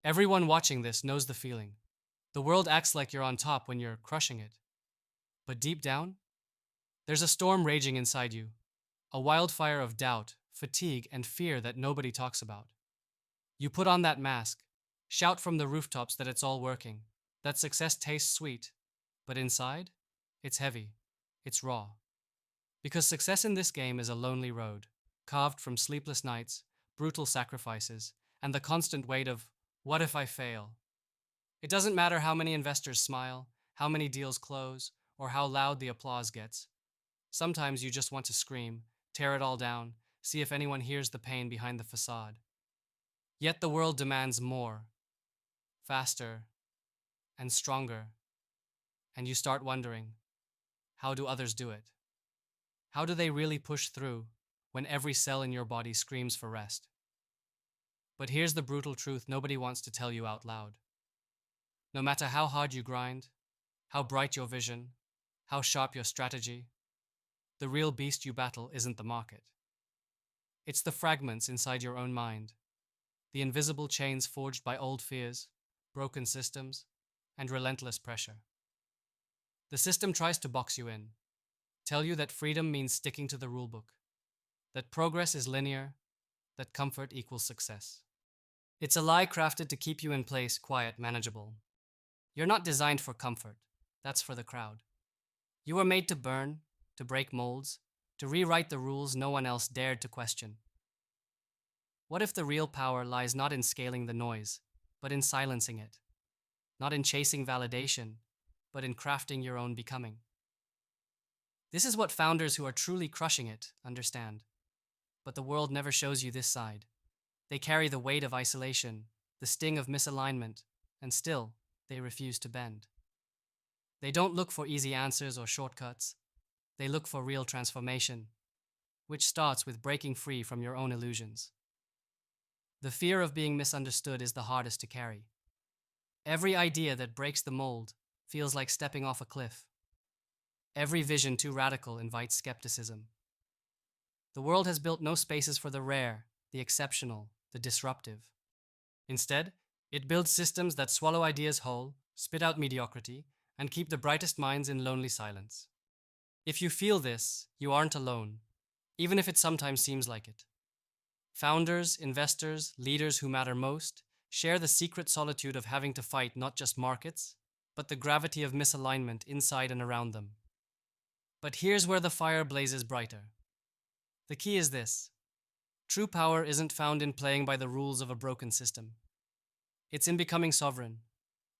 Everyone watching this knows the feeling. The world acts like you're on top when you're crushing it. But deep down, there's a storm raging inside you, a wildfire of doubt, fatigue, and fear that nobody talks about. You put on that mask, shout from the rooftops that it's all working, that success tastes sweet, but inside, it's heavy, it's raw. Because success in this game is a lonely road, carved from sleepless nights, brutal sacrifices, and the constant weight of, what if I fail? It doesn't matter how many investors smile, how many deals close, or how loud the applause gets. Sometimes you just want to scream, tear it all down, see if anyone hears the pain behind the facade. Yet the world demands more, faster, and stronger, and you start wondering, how do others do it? How do they really push through when every cell in your body screams for rest? But here's the brutal truth nobody wants to tell you out loud. No matter how hard you grind, how bright your vision, how sharp your strategy, the real beast you battle isn't the market. It's the fragments inside your own mind, the invisible chains forged by old fears, broken systems, and relentless pressure. The system tries to box you in, tell you that freedom means sticking to the rulebook, that progress is linear, that comfort equals success. It's a lie crafted to keep you in place, quiet, manageable. You're not designed for comfort. That's for the crowd. You were made to burn, to break molds, to rewrite the rules no one else dared to question. What if the real power lies not in scaling the noise, but in silencing it? Not in chasing validation, but in crafting your own becoming. This is what founders who are truly crushing it understand. But the world never shows you this side. They carry the weight of isolation, the sting of misalignment, and still, they refuse to bend. They don't look for easy answers or shortcuts. They look for real transformation, which starts with breaking free from your own illusions. The fear of being misunderstood is the hardest to carry. Every idea that breaks the mold feels like stepping off a cliff. Every vision too radical invites skepticism. The world has built no spaces for the rare, the exceptional, the disruptive. Instead, it builds systems that swallow ideas whole, spit out mediocrity, and keep the brightest minds in lonely silence. If you feel this, you aren't alone, even if it sometimes seems like it. Founders, investors, leaders who matter most share the secret solitude of having to fight not just markets, but the gravity of misalignment inside and around them. But here's where the fire blazes brighter. The key is this. True power isn't found in playing by the rules of a broken system. It's in becoming sovereign,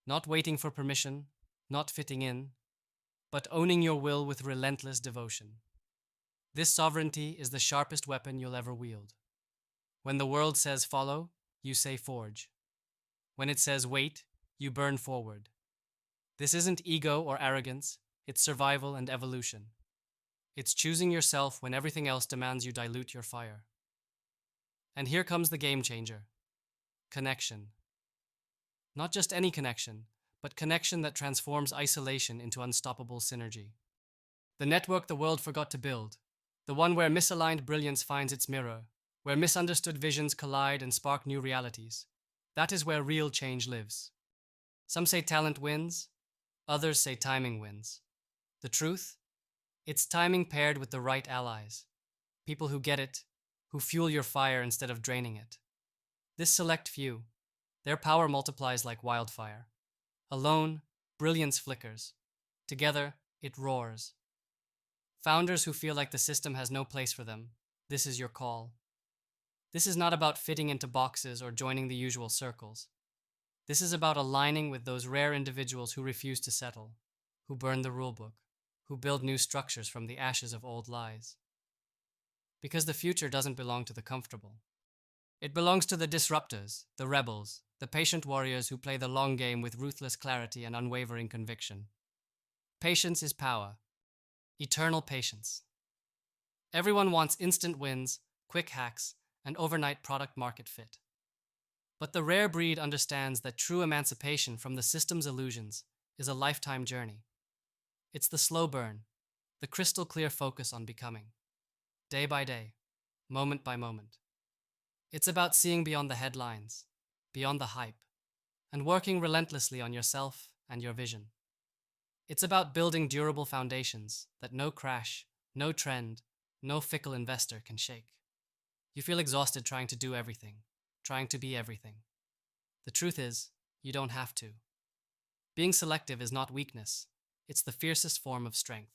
not waiting for permission, not fitting in, but owning your will with relentless devotion. This sovereignty is the sharpest weapon you'll ever wield. When the world says follow, you say forge. When it says wait, you burn forward. This isn't ego or arrogance, it's survival and evolution. It's choosing yourself when everything else demands you dilute your fire. And here comes the game changer. Connection. Not just any connection, but connection that transforms isolation into unstoppable synergy. The network the world forgot to build. The one where misaligned brilliance finds its mirror, where misunderstood visions collide and spark new realities. That is where real change lives. Some say talent wins, others say timing wins. The truth? It's timing paired with the right allies. People who get it, who fuel your fire instead of draining it. This select few, their power multiplies like wildfire. Alone, brilliance flickers. Together, it roars. Founders who feel like the system has no place for them, this is your call. This is not about fitting into boxes or joining the usual circles. This is about aligning with those rare individuals who refuse to settle, who burn the rulebook, who build new structures from the ashes of old lies. Because the future doesn't belong to the comfortable. It belongs to the disruptors, the rebels, the patient warriors who play the long game with ruthless clarity and unwavering conviction. Patience is power. Eternal patience. Everyone wants instant wins, quick hacks, and overnight product market fit. But the rare breed understands that true emancipation from the system's illusions is a lifetime journey. It's the slow burn, the crystal clear focus on becoming. Day by day, moment by moment. It's about seeing beyond the headlines, beyond the hype, and working relentlessly on yourself and your vision. It's about building durable foundations that no crash, no trend, no fickle investor can shake. You feel exhausted trying to do everything, trying to be everything. The truth is, you don't have to. Being selective is not weakness, it's the fiercest form of strength.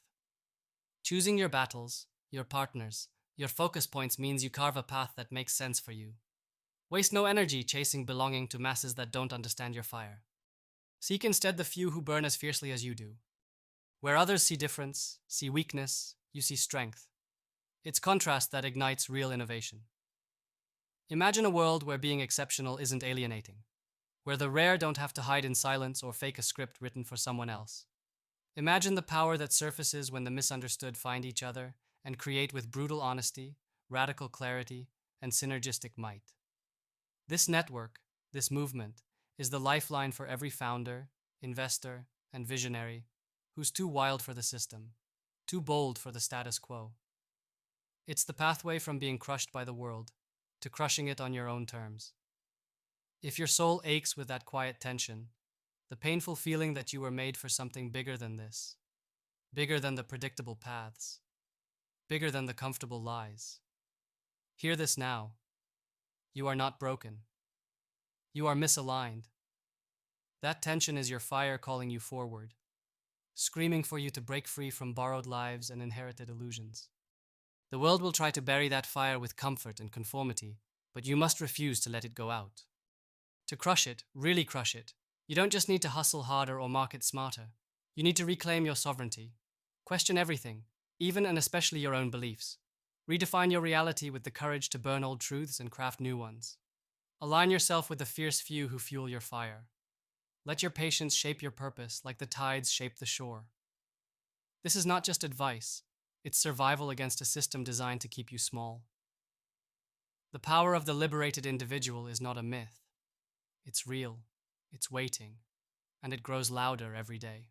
Choosing your battles, your partners, your focus points means you carve a path that makes sense for you. Waste no energy chasing belonging to masses that don't understand your fire. Seek instead the few who burn as fiercely as you do. Where others see difference, see weakness, you see strength. It's contrast that ignites real innovation. Imagine a world where being exceptional isn't alienating, where the rare don't have to hide in silence or fake a script written for someone else. Imagine the power that surfaces when the misunderstood find each other and create with brutal honesty, radical clarity, and synergistic might. This network, this movement, is the lifeline for every founder, investor, and visionary who's too wild for the system, too bold for the status quo. It's the pathway from being crushed by the world to crushing it on your own terms. If your soul aches with that quiet tension, the painful feeling that you were made for something bigger than this, bigger than the predictable paths, bigger than the comfortable lies, hear this now. You are not broken. You are misaligned. That tension is your fire calling you forward, screaming for you to break free from borrowed lives and inherited illusions. The world will try to bury that fire with comfort and conformity, but you must refuse to let it go out. To crush it, really crush it, you don't just need to hustle harder or market smarter. You need to reclaim your sovereignty. Question everything, even and especially your own beliefs. Redefine your reality with the courage to burn old truths and craft new ones. Align yourself with the fierce few who fuel your fire. Let your patience shape your purpose like the tides shape the shore. This is not just advice, it's survival against a system designed to keep you small. The power of the liberated individual is not a myth. It's real, it's waiting, and it grows louder every day.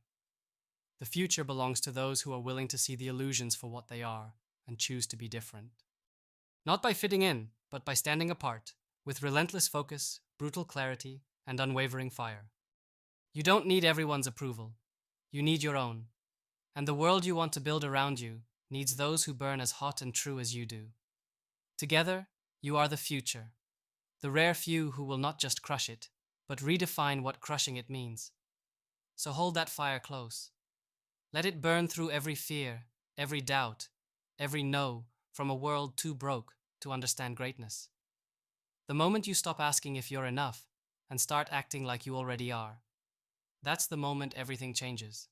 The future belongs to those who are willing to see the illusions for what they are and choose to be different. Not by fitting in, but by standing apart, with relentless focus, brutal clarity, and unwavering fire. You don't need everyone's approval. You need your own. And the world you want to build around you needs those who burn as hot and true as you do. Together, you are the future, the rare few who will not just crush it, but redefine what crushing it means. So hold that fire close. Let it burn through every fear, every doubt, every no from a world too broke to understand greatness. The moment you stop asking if you're enough and start acting like you already are, that's the moment everything changes.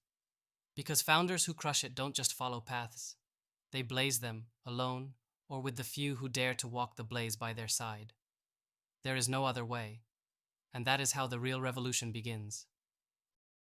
Because founders who crush it don't just follow paths. They blaze them, alone, or with the few who dare to walk the blaze by their side. There is no other way, and that is how the real revolution begins.